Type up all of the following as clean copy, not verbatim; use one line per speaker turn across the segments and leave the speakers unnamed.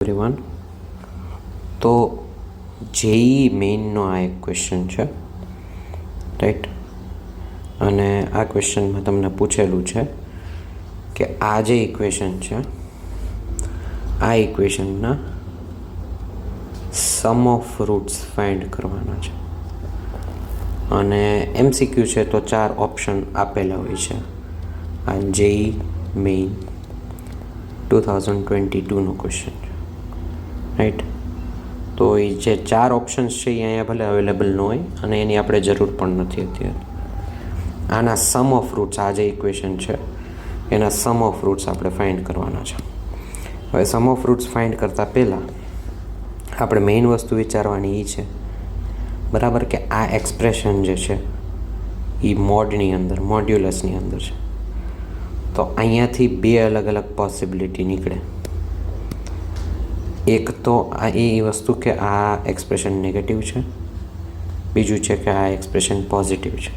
Everyone. તો JE મેઇનનો આ એક ક્વેશ્ચન છે, રાઈટ? અને આ ક્વેશ્ચનમાં તમને પૂછેલું છે કે આ જે ઇક્વેશન છે, આ ઇક્વેશનના સમ ઓફ રૂટ્સ ફાઇન્ડ કરવાના છે. અને MCQ છે તો 4 ઓપ્શન આપેલા હોય છે. આ જેઈ મેઇન 2022નો ક્વેશ્ચન છે, રાઈટ? તો એ જે 4 ઓપ્શન્સ છે એ અહીંયા ભલે અવેલેબલ ન હોય અને એની આપણે જરૂર પણ નથી અત્યારે. આના સમ ઓફ રૂટ્સ, આ જે ઇક્વેશન છે એના સમ ઓફ રૂટ્સ આપણે ફાઇન્ડ કરવાના છે. હવે સમ ઓફ રૂટ્સ ફાઇન્ડ કરતાં પહેલાં આપણે મેઇન વસ્તુ વિચારવાની એ છે, બરાબર, કે આ એક્સપ્રેશન જે છે એ મોડની અંદર, મોડ્યુલસની અંદર છે. તો અહીંયાથી 2 અલગ અલગ પોસિબિલિટી નીકળે. એક તો આ એ વસ્તુ કે આ એક્સપ્રેશન નેગેટિવ છે, બીજું છે કે આ એક્સપ્રેશન પોઝિટિવ છે,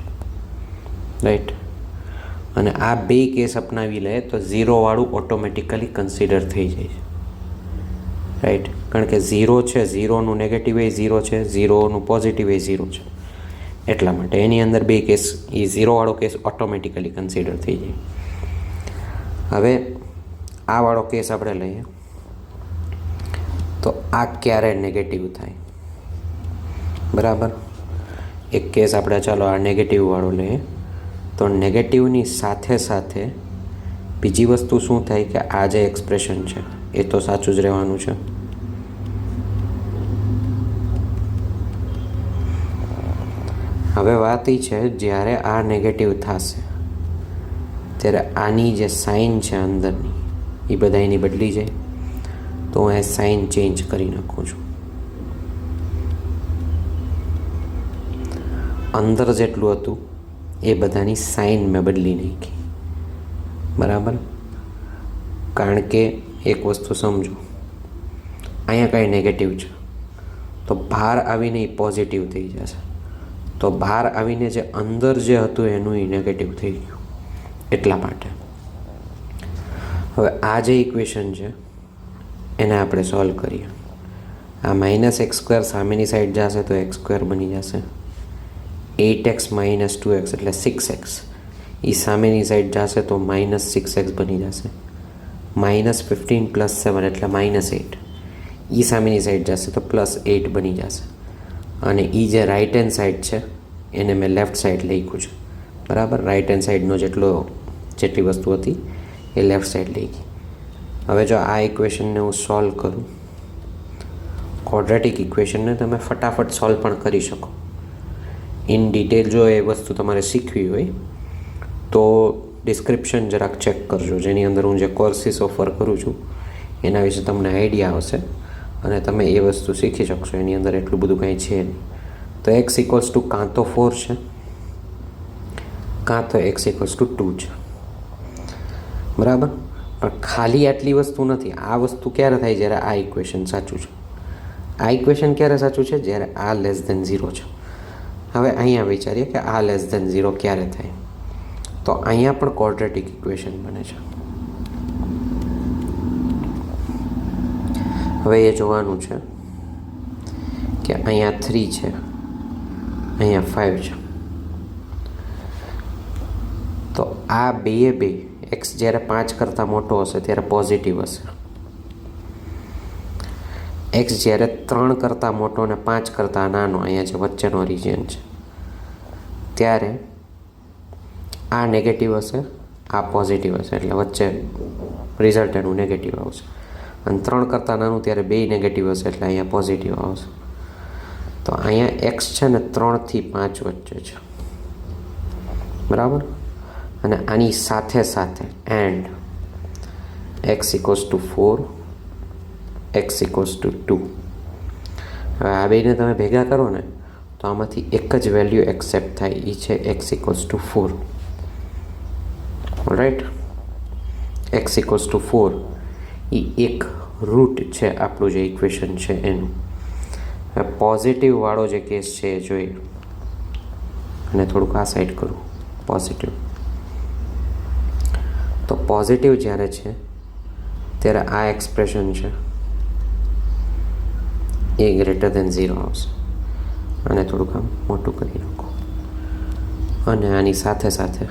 રાઈટ? અને આ 2 કેસ અપનાવી લે તો 0 ઓટોમેટિકલી કન્સિડર થઈ જાય છે, રાઈટ? કારણ કે 0 છે, 0નું નેગેટિવ એ 0 છે, 0નું પોઝિટિવ એ 0 છે. એટલા માટે એની અંદર 2 કેસ, એ 0 કેસ ઓટોમેટિકલી કન્સિડર થઈ જાય. હવે આ વાળો કેસ આપણે લઈએ તો આ ક્યારે નેગેટિવ થાય, બરાબર? એક કેસ આપણે ચાલો આ નેગેટિવ વાળો લઈએ. તો નેગેટિવની સાથે સાથે બીજી વસ્તુ શું થાય કે આ જે એક્સપ્રેશન છે એ તો સાચું જ રહેવાનું છે. હવે વાત એ છે, જ્યારે આ નેગેટિવ થશે ત્યારે આની જે સાઇન છે અંદરની એ બધા એની બદલી જાય. તો હું એ સાઇન ચેન્જ કરી નાખું છું. અંદર જેટલું હતું એ બધાની સાઇન મેં બદલી નાખી, બરાબર? કારણ કે એક વસ્તુ સમજો, અહીંયા કાંઈ નેગેટિવ છે તો બહાર આવીને એ પોઝિટિવ થઈ જશે. તો બહાર આવીને જે અંદર જે હતું એનું એ નેગેટિવ થઈ ગયું. એટલા માટે હવે આ જે ઇક્વેશન છે એને આપણે સોલ્વ કરીએ. આ -x² સામેની સાઈડ જશે તો x² બની જશે. 8x - 2x એટલે 6x, એ સામેની સાઈડ જશે તો -6x બની જશે. -15 + 7 એટલે -8, એ સામેની સાઈડ જશે તો +8 બની જશે. અને એ જે રાઇટ હેન્ડ સાઈડ છે એને મેં લેફ્ટ સાઈડ લખ્યું છે, બરાબર? રાઇટ હેન્ડ સાઈડનો જેટલી વસ્તુ હતી એ લેફ્ટ સાઈડ લખી. હવે જો આ ઇક્વેશનને હું સોલ્વ કરું, ક્વોડ્રેટિક ઇક્વેશનને તમે ફટાફટ સોલ્વ પણ કરી શકો. ઇન ડિટેલ જો એ વસ્તુ તમારે શીખવી હોય તો ડિસ્ક્રિપ્શન જરાક ચેક કરજો, જેની અંદર હું જે કોર્સીસ ઓફર કરું છું એના વિશે તમને આઈડિયા આવશે અને તમે એ વસ્તુ શીખી શકશો. એની અંદર એટલું બધું કાંઈ છે નહીં. તો x = કાં તો 4 છે કાં તો x = 2 છે, બરાબર? પણ ખાલી આટલી વસ્તુ નથી. આ વસ્તુ ક્યારે થાય? જ્યારે આ ઇક્વેશન સાચું છે. આ ઇક્વેશન ક્યારે સાચું છે? જ્યારે આ <0 છે. હવે અહીંયા વિચારીએ કે આ <0 ક્યારે થાય? તો અહીંયા પણ ક્વોડ્રેટિક ઇક્વેશન બને છે. હવે એ જોવાનું છે કે અહીંયા 3 છે, અહીંયા 5 છે. તો આ બે x જ્યારે 5 કરતાં મોટો હશે ત્યારે પોઝિટિવ હશે. x જ્યારે 3 કરતાં મોટો અને 5 કરતાં નાનો, અહીંયા જે વચ્ચેનો રિજિયન છે, ત્યારે આ નેગેટિવ હશે, આ પોઝિટિવ હશે. એટલે વચ્ચે રિઝલ્ટ એનું નેગેટિવ આવશે. અને 3 કરતાં નાનું ત્યારે 2 નેગેટિવ હશે એટલે અહીંયા પોઝિટિવ આવશે. તો અહીંયા x છે ને 3 થી 5 વચ્ચે છે, બરાબર? અને આની સાથે સાથે એન્ડ x = 4, x = 2. હવે આ બેને તમે ભેગા કરો ને તો આમાંથી એક જ વેલ્યુ એક્સેપ્ટ થાય, એ છે x = 4, રાઈટ? x = 4 એ એક રૂટ છે આપણું જે ઇક્વેશન છે એનું. હવે પોઝિટિવ વાળો જે કેસ છે એ જોઈએ. અને થોડુંક આ સાઈડ કરું, પોઝિટિવ. તો પોઝિટિવ જ્યારે છે ત્યારે આ એક્સપ્રેશન છે એ ગ્રેટર દેન 0 આવશે. અને થોડુંક આમ મોટું કરી નાખો. અને આની સાથે સાથે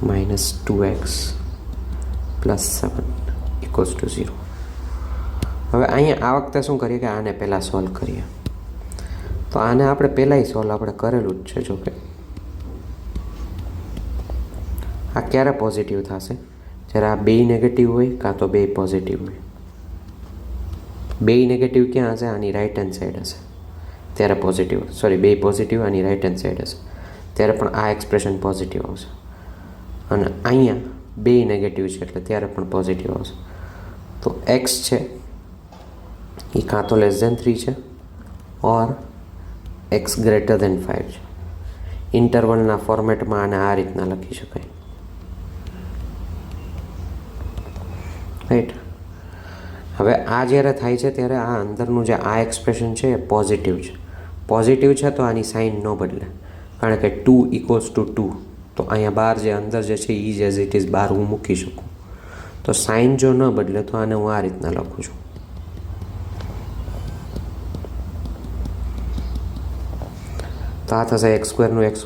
-2x + 7 = 0. હવે અહીંયા આ વખતે શું કરીએ કે આને પહેલાં સોલ્વ કરીએ. તો આને આપણે પહેલાંય સોલ્વ આપણે કરેલું જ છે. જો કે આ ક્યારે પોઝિટિવ થશે? જ્યારે આ બે નેગેટિવ હોય કાં તો બે પોઝિટિવ હોય. બે નેગેટિવ ક્યાં હશે? આની રાઈટ હેન્ડ સાઈડ હશે ત્યારે પોઝિટિવ. બે પોઝિટિવ આની રાઈટ હેન્ડ સાઈડ હશે ત્યારે પણ આ એક્સપ્રેશન પોઝિટિવ આવશે. અને અહીંયા બે નેગેટિવ છે એટલે ત્યારે પણ પોઝિટિવ આવશે. તો એક્સ છે એ કાં તો <3 છે ઓર x > 5 છે. ઇન્ટરવલના ફોર્મેટમાં આને આ રીતના લખી શકાય. રાઈટ. હવે આ જ્યારે થાય છે ત્યારે આ અંદરનું જે આ એક્સપ્રેશન છે એ પોઝિટિવ છે. પોઝિટિવ છે તો આની સાઇન ન બદલે, કારણ કે 2 = 2. તો અહીંયા બહાર જે અંદર જે છે એ જ એઝ ઇટ ઇઝ બહાર હું મૂકી શકું. તો સાઇન જો ન બદલે તો આને હું આ રીતના લખું છું. તો આ થશે x² નું x²,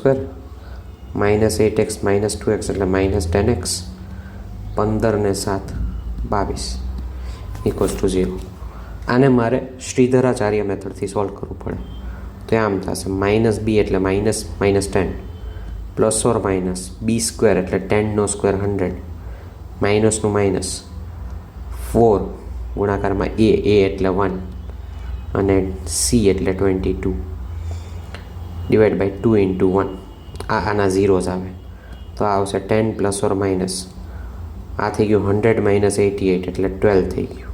-8x - 2x એટલે -10x, 15 ને 7 22 = 0. આને મારે શ્રીધરાચાર્ય મેથડથી સોલ્વ કરવું પડે. તો આમ થશે -b એટલે -10 ± b² એટલે 10² 100 માઇનસનું માઇનસ 4 ગુણાકારમાં a એટલે 1 અને c એટલે 22 / 2 × 1. આના ઝીરોઝ આવે તો આ આવશે 10 ± આ થઈ ગયું 100 - 88 એટલે 12 થઈ ગયું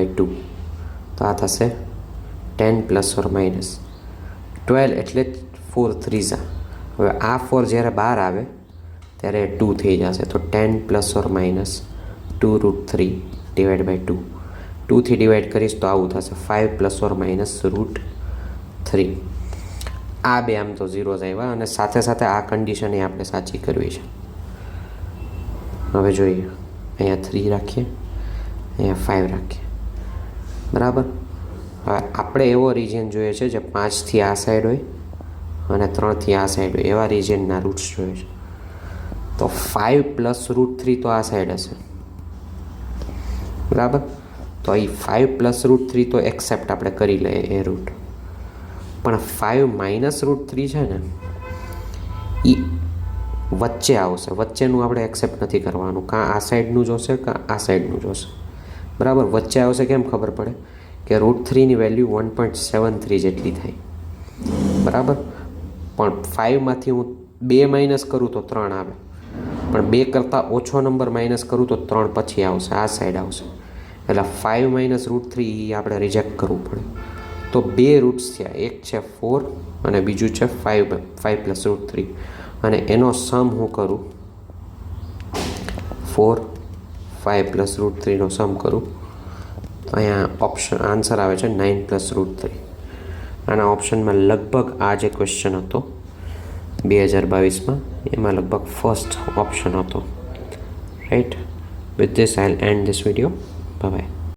/ 2. તો આ થશે 10 ± 12 એટલે 4 3s. હવે આ 4 જ્યારે બહાર આવે ત્યારે 2 થઈ જશે. તો 10 ± 2√3 / 2. 2 થી ડિવાઈડ કરીશ તો આવું થશે 5 ± √3. આ બે આમ તો ઝીરોઝ આવ્યા અને સાથે સાથે આ કન્ડિશન એ આપણે સાચી કરવી છે. હવે જોઈએ, અહીંયા 3 રાખીએ, અહીંયા 5 રાખીએ. બરાબર. હવે આપણે એવો રિજિયન જોઈએ છે જે 5થી આ સાઈડ હોય અને 3થી આ સાઈડ હોય એવા રિજિયનના રૂટ્સ જોઈએ છે. તો 5 + √3 તો આ સાઈડ હશે. બરાબર. તો એ 5 + √3 તો એક્સેપ્ટ આપણે કરી લઈએ એ રૂટ. પણ 5 - √3 છે ને એ વચ્ચે આવશે. વચ્ચેનું આપણે એક્સેપ્ટ નથી કરવાનું. કાં આ સાઈડનું જોશે કાં આ સાઈડનું જોશે. બરાબર. વચ્ચે આવશે કેમ ખબર પડે? કે √3ની વેલ્યુ 1.73 જેટલી થાય. બરાબર. પણ 5માંથી હું 2 માઇનસ કરું તો 3 આવે, પણ 2 કરતાં ઓછો નંબર માઇનસ કરું તો 3 પછી આવશે, આ સાઈડ આવશે. એટલે 5 - √3 એ આપણે રિજેક્ટ કરવું પડે. તો બે રૂટ્સ થયા, એક છે 4 અને બીજું છે 5 + √3. અને એનો સમ હું કરું 4 5 + √3 નો સમ કરું તો અહીંયા આન્સર આવે છે 9 + √3. આના ઓપ્શનમાં લગભગ આ જે ક્વેશ્ચન હતો 2022માં એમાં લગભગ ફર્સ્ટ ઓપ્શન હતો. Right. With this I will end this video. By.